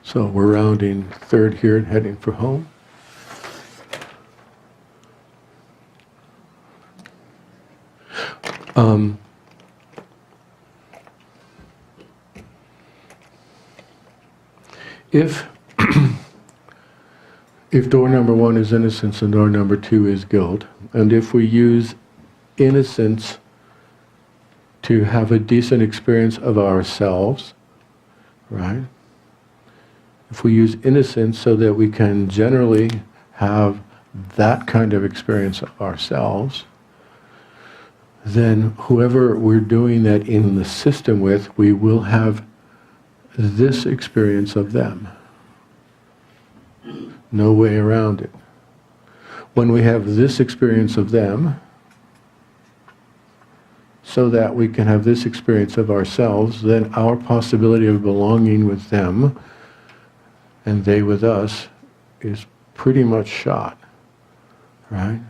So we're rounding third here and heading for home. If if door number one is innocence and door number two is guilt, and if we use innocence to have a decent experience of ourselves, right? If we use innocence so that we can generally have that kind of experience of ourselves, then whoever we're doing that in the system with, we will have this experience of them. No way around it. When we have this experience of them, so that we can have this experience of ourselves, then our possibility of belonging with them and they with us is pretty much shot, right?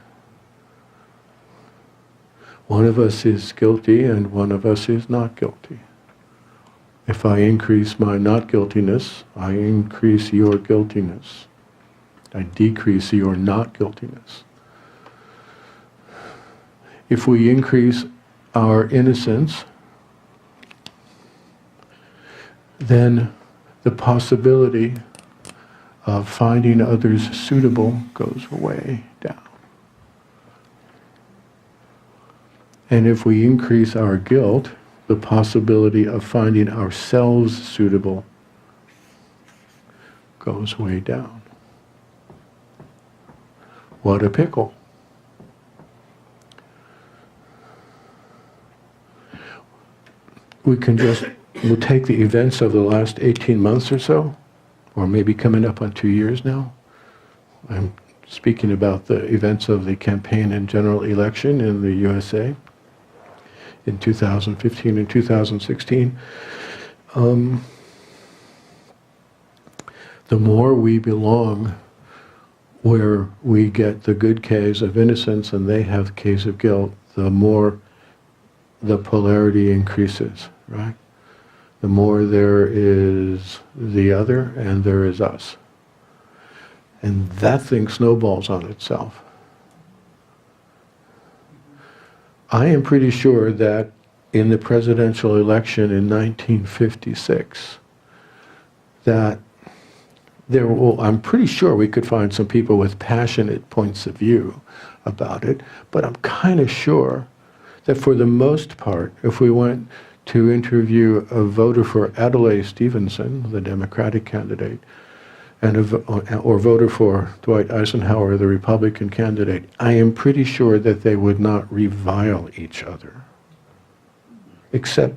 One of us is guilty and one of us is not guilty. If I increase my not guiltiness, I increase your guiltiness. I decrease your not guiltiness. If we increase our innocence, then the possibility of finding others suitable goes way down. And if we increase our guilt, the possibility of finding ourselves suitable goes way down. What a pickle. We'll take the events of the last 18 months or so, or maybe coming up on 2 years now. I'm speaking about the events of the campaign and general election in the USA in 2015 and 2016. The more we belong where we get the good case of innocence and they have the case of guilt, the more the polarity increases, right? The more there is the other and there is us. And that thing snowballs on itself. I am pretty sure that in the presidential election in 1956, that I'm pretty sure we could find some people with passionate points of view about it, but I'm kind of sure that for the most part, if we went to interview a voter for Adlai Stevenson, the Democratic candidate, and or voter for Dwight Eisenhower, the Republican candidate, I am pretty sure that they would not revile each other. Except,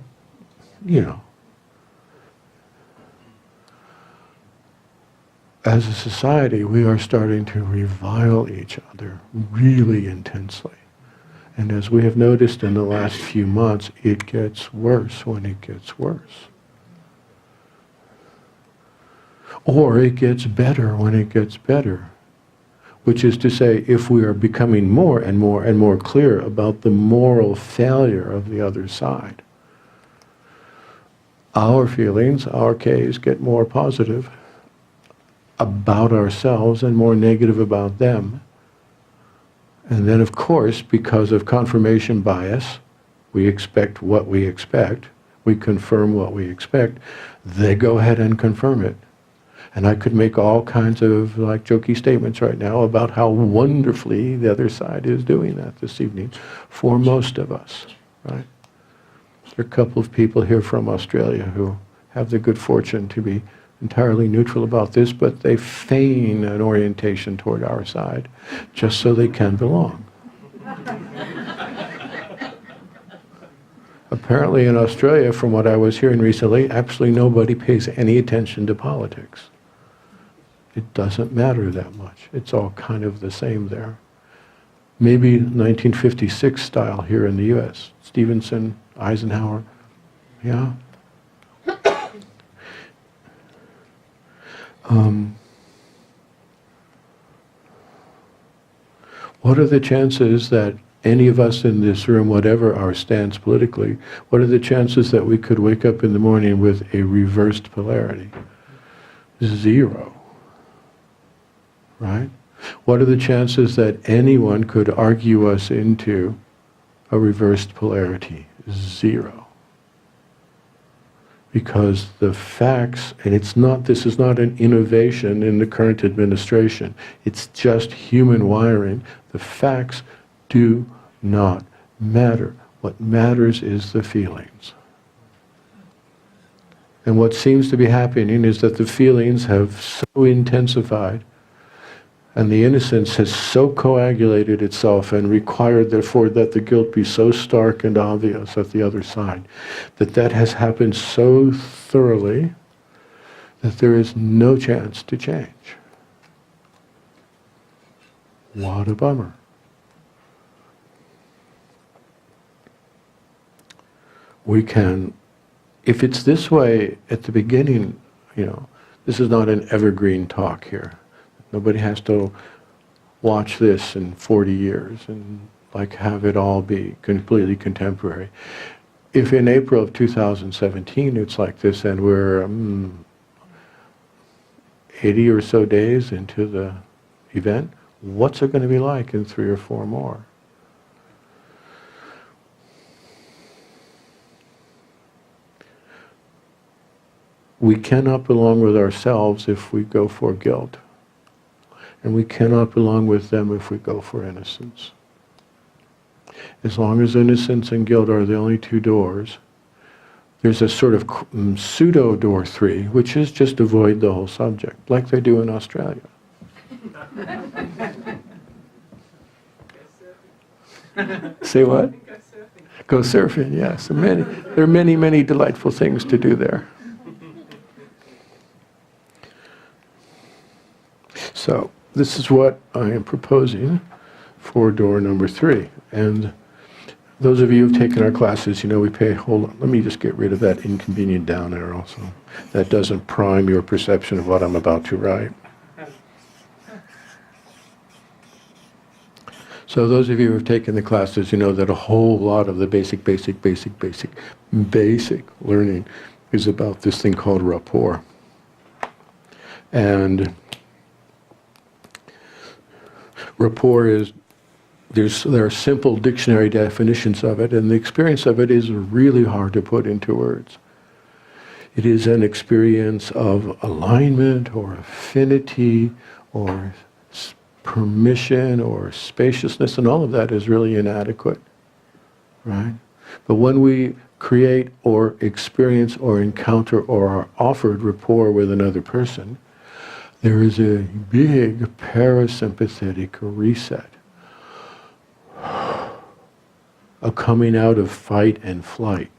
as a society, we are starting to revile each other really intensely. And as we have noticed in the last few months, it gets worse when it gets worse. Or it gets better when it gets better. Which is to say, if we are becoming more and more and more clear about the moral failure of the other side, our feelings, our case, get more positive about ourselves and more negative about them. And then, of course, because of confirmation bias, we expect what we expect, we confirm what we expect, they go ahead and confirm it. And I could make all kinds of jokey statements right now about how wonderfully the other side is doing that this evening for most of us, right? There are a couple of people here from Australia who have the good fortune to be entirely neutral about this, but they feign an orientation toward our side just so they can belong. Apparently in Australia, from what I was hearing recently, absolutely nobody pays any attention to politics. It doesn't matter that much. It's all kind of the same there. Maybe 1956 style here in the US. Stevenson, Eisenhower, yeah. What are the chances that any of us in this room, whatever our stance politically, what are the chances that we could wake up in the morning with a reversed polarity? Zero. Right? What are the chances that anyone could argue us into a reversed polarity? Zero. Because the facts, and this is not an innovation in the current administration, it's just human wiring. The facts do not matter. What matters is the feelings. And what seems to be happening is that the feelings have so intensified and the innocence has so coagulated itself and required, therefore, that the guilt be so stark and obvious at the other side, that has happened so thoroughly that there is no chance to change. What a bummer. We can, if it's this way at the beginning, this is not an evergreen talk here. Nobody has to watch this in 40 years and have it all be completely contemporary. If in April of 2017 it's like this and we're 80 or so days into the event, what's it going to be like in 3 or 4 more? We cannot belong with ourselves if we go for guilt. And we cannot belong with them if we go for innocence. As long as innocence and guilt are the only 2 doors, there's a sort of pseudo door 3, which is just avoid the whole subject, like they do in Australia. Say what? Go surfing, yes. There are many, many delightful things to do there. So, this is what I am proposing for door number 3. And those of you who've taken our classes, we pay, hold on, let me just get rid of that inconvenient down arrow so that doesn't prime your perception of what I'm about to write. So those of you who have taken the classes, you know that a whole lot of the basic learning is about this thing called rapport. And rapport is, there are simple dictionary definitions of it, and the experience of it is really hard to put into words. It is an experience of alignment or affinity or permission or spaciousness, and all of that is really inadequate, right? But when we create or experience or encounter or are offered rapport with another person, there is a big parasympathetic reset, a coming out of fight and flight,